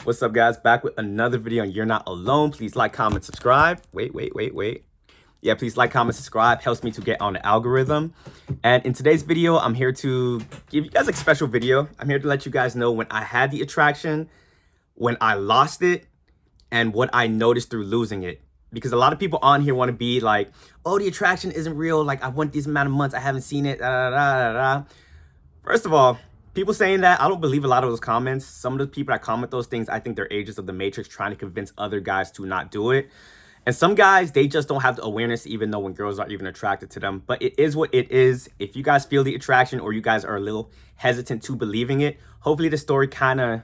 What's up, guys? Back with another video on You're Not Alone. Please like, comment, subscribe. Wait. Yeah, please like, comment, subscribe. Helps me to get on the algorithm. And in today's video, I'm here to give you guys a special video. I'm here to let you guys know when I had the attraction, when I lost it, and what I noticed through losing it. Because a lot of people on here want to be like, oh, the attraction isn't real. Like, I went this amount of months. I haven't seen it. Da, da, da, da, da. First of all, people saying that, I don't believe a lot of those comments. Some of the people that comment those things, I think they're agents of the Matrix trying to convince other guys to not do it. And some guys, they just don't have the awareness to even know when girls are even attracted to them. But it is what it is. If you guys feel the attraction or you guys are a little hesitant to believing it, hopefully the story kind of,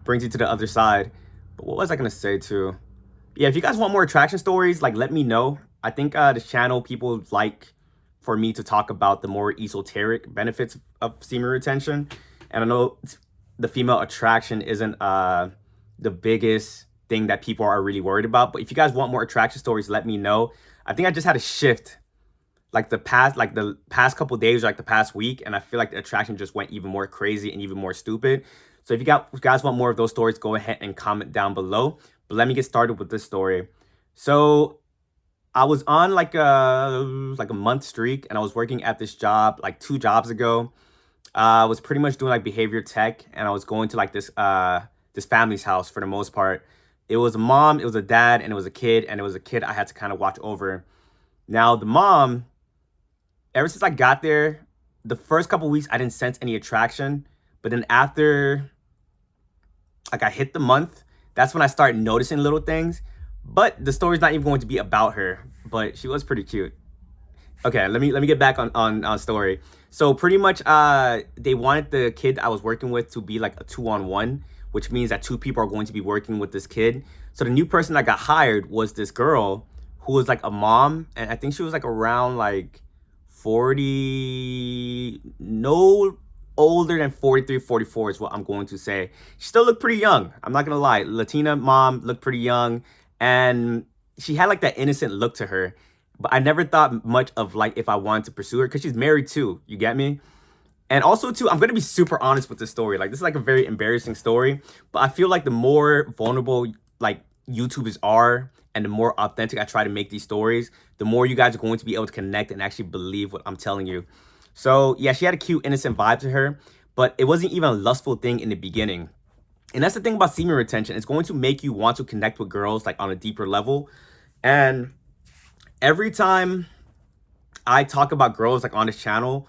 brings you to the other side. But what was I going to say too? Yeah, if you guys want more attraction stories, like, let me know. I think this channel, people like for me to talk about the more esoteric benefits of semen retention. And I know the female attraction isn't the biggest thing that people are really worried about. But if you guys want more attraction stories, let me know. I think I just had a shift like the past couple days, like the past week, and I feel like the attraction just went even more crazy and even more stupid. So if you guys want more of those stories, go ahead and comment down below. But let me get started with this story. So I was on like a month streak, and I was working at this job like 2 jobs ago. I was pretty much doing like behavior tech, and I was going to like this family's house for the most part. It was a mom, it was a dad, and it was a kid, and it was a kid I had to kind of watch over. Now the mom, ever since I got there, the first couple weeks I didn't sense any attraction, but then after like I hit the month, that's when I started noticing little things. But the story's not even going to be about her, but she was pretty cute. Okay, let me get back on story. So pretty much they wanted the kid I was working with to be like a 2-on-1, which means that 2 people are going to be working with this kid. So the new person that got hired was this girl who was like a mom, and I think she was like around like 40, no older than 43, 44 is what I'm going to say. She still looked pretty young. I'm not gonna lie. Latina mom looked pretty young, and she had like that innocent look to her. But I never thought much of like if I wanted to pursue her because she's married too. You get me? And also too, I'm gonna be super honest with this story. Like, this is like a very embarrassing story, but I feel like the more vulnerable like YouTubers are and the more authentic I try to make these stories, the more you guys are going to be able to connect and actually believe what I'm telling you. So yeah, she had a cute, innocent vibe to her, but it wasn't even a lustful thing in the beginning. And that's the thing about semen retention. It's going to make you want to connect with girls like on a deeper level. And every time I talk about girls like on this channel,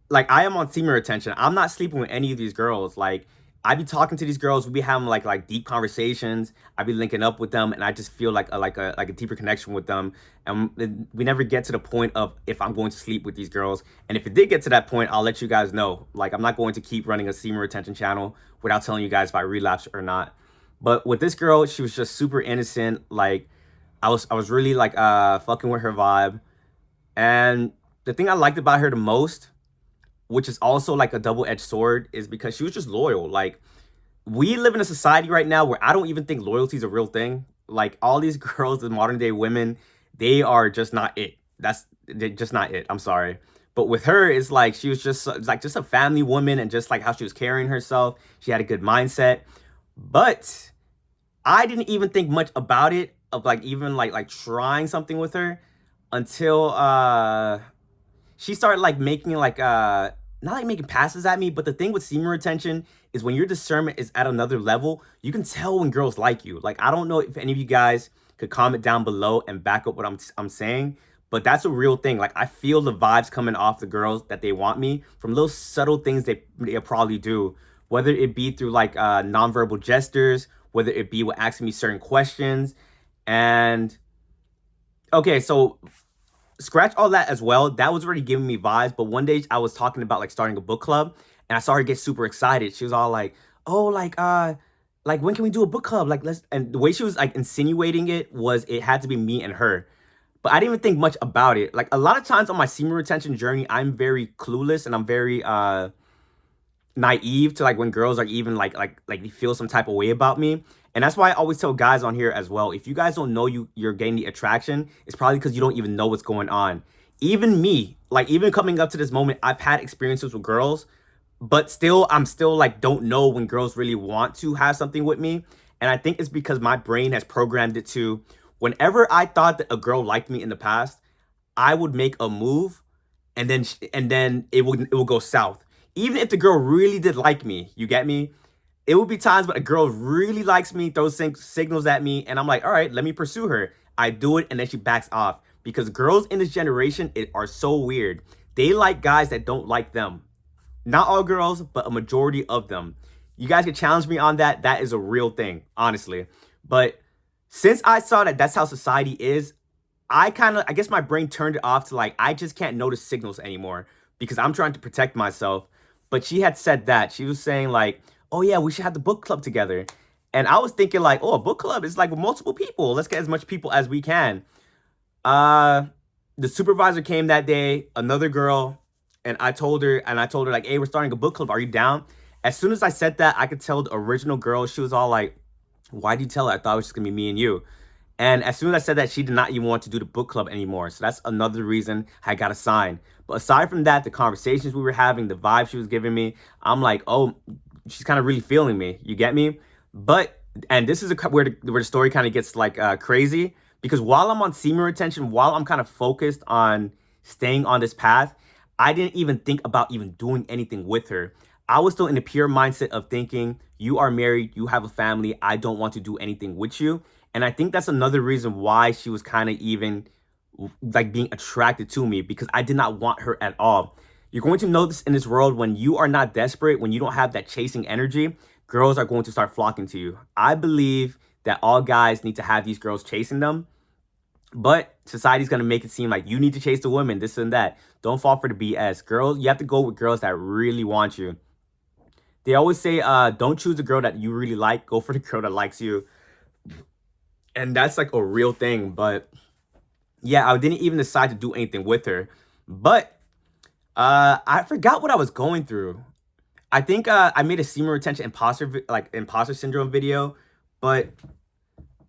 like, I am on semen retention. I'm not sleeping with any of these girls. Like, I be talking to these girls. We be having like deep conversations. I be linking up with them, and I just feel like a deeper connection with them. And we never get to the point of if I'm going to sleep with these girls. And if it did get to that point, I'll let you guys know. Like, I'm not going to keep running a semen retention channel without telling you guys if I relapse or not. But with this girl, she was just super innocent. Like, I was really like fucking with her vibe. And the thing I liked about her the most, which is also like a double-edged sword, is because she was just loyal. Like, we live in a society right now where I don't even think loyalty is a real thing. Like, all these girls, the modern day women, they are just not it. They're just not it. I'm sorry. But with her, it's like she was just like just a family woman, and just like how she was carrying herself, she had a good mindset. But I didn't even think much about it, of like even like trying something with her, until she started like making like not like making passes at me. But the thing with semen retention is when your discernment is at another level, you can tell when girls like you. Like, I don't know if any of you guys could comment down below and back up what I'm saying, but that's a real thing. Like, I feel the vibes coming off the girls that they want me from little subtle things they probably do, whether it be through like nonverbal gestures, whether it be with asking me certain questions. And okay, so scratch all that as well. That was already giving me vibes. But one day I was talking about like starting a book club, and I saw her get super excited. She was all like, "Oh, like when can we do a book club? Like, let's." And the way she was like insinuating it was it had to be me and her. But I didn't even think much about it. Like, a lot of times on my semen retention journey, I'm very clueless, and I'm very naive to like when girls are even like they feel some type of way about me. And that's why I always tell guys on here as well, if you guys don't know you're getting the attraction, it's probably because you don't even know what's going on. Even me, like, even coming up to this moment, I've had experiences with girls, but still, I'm still like, don't know when girls really want to have something with me. And I think it's because my brain has programmed it to, whenever I thought that a girl liked me in the past, I would make a move, and then it would go south. Even if the girl really did like me, you get me? It would be times when a girl really likes me, throws signals at me, and I'm like, all right, let me pursue her. I do it, and then she backs off, because girls in this generation are so weird. They like guys that don't like them. Not all girls, but a majority of them. You guys can challenge me on that. That is a real thing, honestly. But since I saw that that's how society is, I guess my brain turned it off to, like, I just can't notice signals anymore because I'm trying to protect myself. But she had said that. She was saying, like, oh yeah, we should have the book club together. And I was thinking, like, oh, a book club is like with multiple people. Let's get as much people as we can. Uh, the supervisor came that day, another girl, and I told her like, hey, we're starting a book club. Are you down? As soon as I said that, I could tell the original girl, she was all like, why did you tell her? I thought it was just gonna be me and you. And as soon as I said that, she did not even want to do the book club anymore. So that's another reason I got a sign. But aside from that, the conversations we were having, the vibe she was giving me, I'm like, oh, she's kind of really feeling me. You get me? But and this is where the story kind of gets like crazy, because while I'm on semen retention, while I'm kind of focused on staying on this path, I didn't even think about even doing anything with her. I was still in the pure mindset of thinking, you are married, you have a family, I don't want to do anything with you. And I think that's another reason why she was kind of even like being attracted to me, because I did not want her at all. You're going to notice in this world, when you are not desperate, when you don't have that chasing energy, girls are going to start flocking to you. I believe that all guys need to have these girls chasing them, but society's gonna make it seem like you need to chase the women, this and that. Don't fall for the BS. Girls, you have to go with girls that really want you. They always say, don't choose the girl that you really like, go for the girl that likes you. And that's like a real thing. But yeah, I didn't even decide to do anything with her. But I forgot what I was going through. I think I made a semen retention imposter syndrome video, but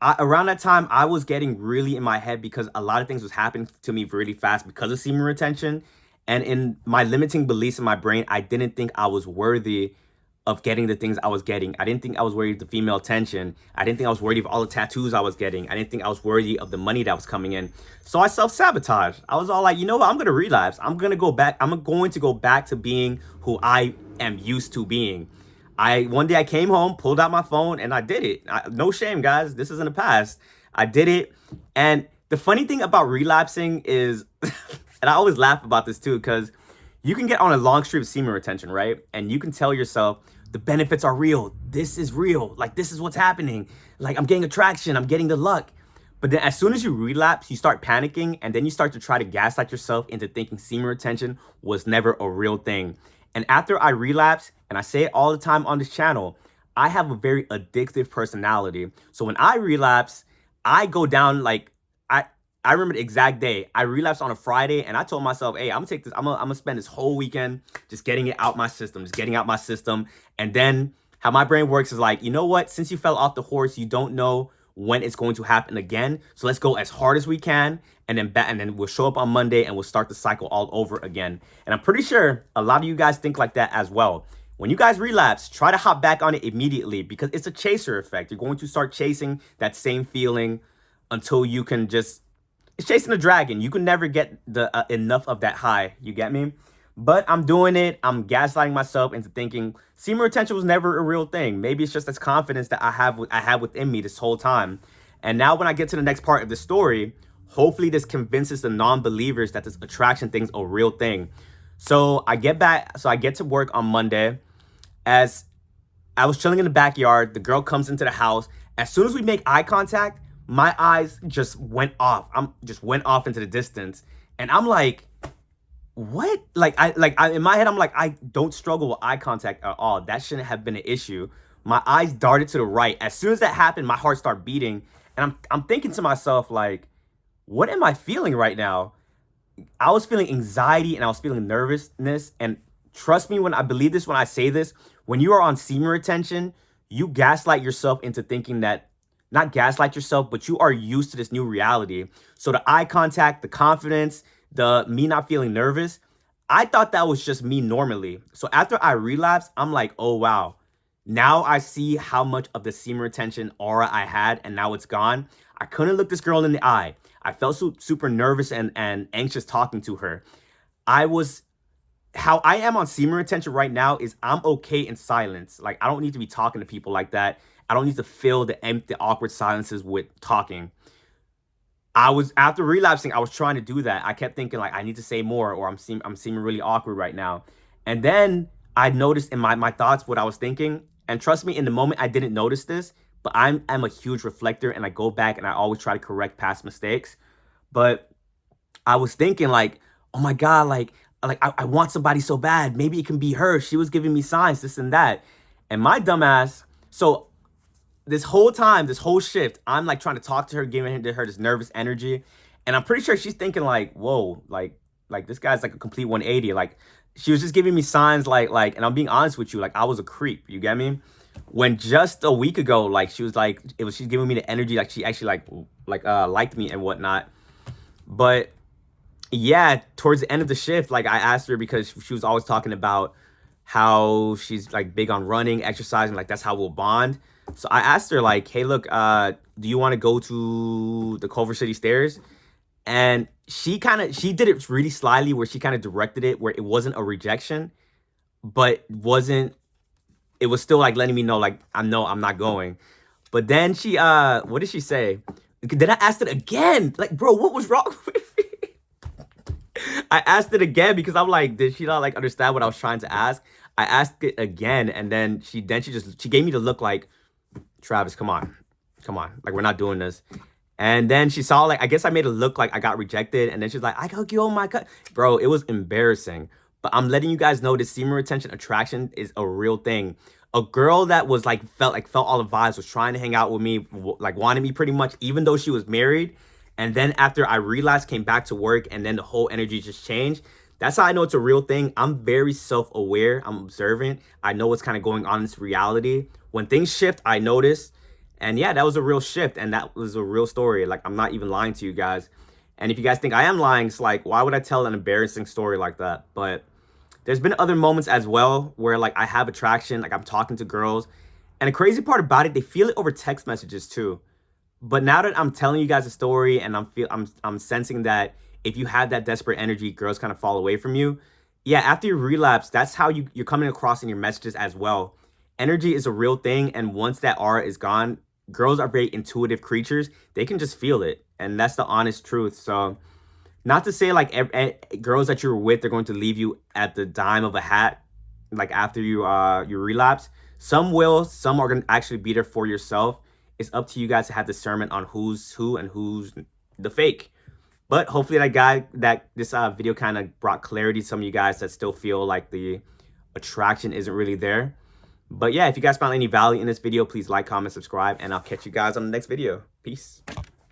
around that time I was getting really in my head because a lot of things was happening to me really fast because of semen retention, and in my limiting beliefs in my brain, I didn't think I was worthy of getting the things I was getting. I didn't think I was worthy of the female attention. I didn't think I was worthy of all the tattoos I was getting. I didn't think I was worthy of the money that was coming in. So I self-sabotaged. I was all like, you know what? I'm going to relapse. I'm going to go back. I'm going to go back to being who I am used to being. One day I came home, pulled out my phone, and I did it. No shame, guys. This is in the past. I did it. And the funny thing about relapsing is, and I always laugh about this too, because you can get on a long streak of semen retention, right? And you can tell yourself, the benefits are real. This is real. Like, this is what's happening. Like, I'm getting attraction. I'm getting the luck. But then as soon as you relapse, you start panicking, and then you start to try to gaslight yourself into thinking semen retention was never a real thing. And after I relapse, and I say it all the time on this channel, I have a very addictive personality. So when I relapse, I go down like, I remember the exact day. I relapsed on a Friday, and I told myself, hey, I'm gonna take this, I'm gonna spend this whole weekend just getting it out my system, just getting out my system. And then how my brain works is like, you know what? Since you fell off the horse, you don't know when it's going to happen again. So let's go as hard as we can, and then we'll show up on Monday and we'll start the cycle all over again. And I'm pretty sure a lot of you guys think like that as well. When you guys relapse, try to hop back on it immediately, because it's a chaser effect. You're going to start chasing that same feeling until you can just, it's chasing a dragon. You can never get the enough of that high. You get me? But I'm doing it. I'm gaslighting myself into thinking semen retention was never a real thing. Maybe it's just this confidence that I have within me this whole time. And now when I get to the next part of the story, hopefully this convinces the non-believers that this attraction thing's a real thing. So I get to work on Monday. As I was chilling in the backyard, the girl comes into the house. As soon as we make eye contact, my eyes just went off. Just went off into the distance. And I'm like, what? I in my head, I'm like, I don't struggle with eye contact at all. That shouldn't have been an issue. My eyes darted to the right. As soon as that happened, my heart started beating. And I'm thinking to myself, like, what am I feeling right now? I was feeling anxiety and I was feeling nervousness. And trust me when I believe this, when I say this, when you are on semen retention, you gaslight yourself into thinking that, not gaslight yourself, but you are used to this new reality. So the eye contact, the confidence, the me not feeling nervous, I thought that was just me normally. So after I relapsed, I'm like, oh wow. Now I see how much of the semen retention aura I had, and now it's gone. I couldn't look this girl in the eye. I felt super nervous and anxious talking to her. I was how I am on semen retention right now is I'm okay in silence. Like I don't need to be talking to people like that. I don't need to fill the empty, awkward silences with talking. I was after relapsing, I was trying to do that. I kept thinking like I need to say more or I'm seeming really awkward right now. And then I noticed in my thoughts what I was thinking. And trust me, in the moment I didn't notice this, but I'm a huge reflector and I go back and I always try to correct past mistakes. But I was thinking like, oh my God, I want somebody so bad. Maybe it can be her. She was giving me signs, this and that. And my dumbass, so this whole time, this whole shift, I'm like trying to talk to her, giving her this nervous energy. And I'm pretty sure she's thinking like, whoa, like this guy's like a complete 180. Like she was just giving me signs and I'm being honest with you, like I was a creep, you get me? When just a week ago, like she was like, she's giving me the energy, like she actually liked me and whatnot. But yeah, towards the end of the shift, like I asked her because she was always talking about how she's like big on running, exercising, like that's how we'll bond. So I asked her like, hey, look, do you want to go to the Culver City stairs? And she did it really slyly where she kind of directed it where it wasn't a rejection, but it was still like letting me know like, I'm not going. But then she, what did she say? Then I asked it again. Like, bro, what was wrong with me? I asked it again because I'm like, did she not like understand what I was trying to ask? I asked it again, and then she gave me the look like, Travis, come on, like we're not doing this. And then she saw like I guess I made it look like I got rejected, and then she's like, I got you on my cut, bro. It was embarrassing, but I'm letting you guys know this semen retention attraction is a real thing. A girl that was like felt all the vibes, was trying to hang out with me, like wanted me pretty much, even though she was married. And then after I realized, came back to work, and then the whole energy just changed. That's how I know it's a real thing. I'm very self-aware. I'm observant. I know what's kind of going on in this reality. When things shift, I notice. And yeah, that was a real shift. And that was a real story. Like, I'm not even lying to you guys. And if you guys think I am lying, it's like, why would I tell an embarrassing story like that? But there's been other moments as well where like I have attraction, like I'm talking to girls. And the crazy part about it, they feel it over text messages too. But now that I'm telling you guys a story and I'm sensing that if you have that desperate energy, girls kind of fall away from you. Yeah, after you relapse, that's how you're coming across in your messages as well. Energy is a real thing, and once that aura is gone, girls are very intuitive creatures. They can just feel it, and that's the honest truth. So, not to say like girls that you're with are going to leave you at the dime of a hat, like after you relapse. Some will, some are gonna actually be there for yourself. It's up to you guys to have discernment on who's who and who's the fake. But hopefully that this video kind of brought clarity to some of you guys that still feel like the attraction isn't really there. But yeah, if you guys found any value in this video, please like, comment, subscribe, and I'll catch you guys on the next video. Peace.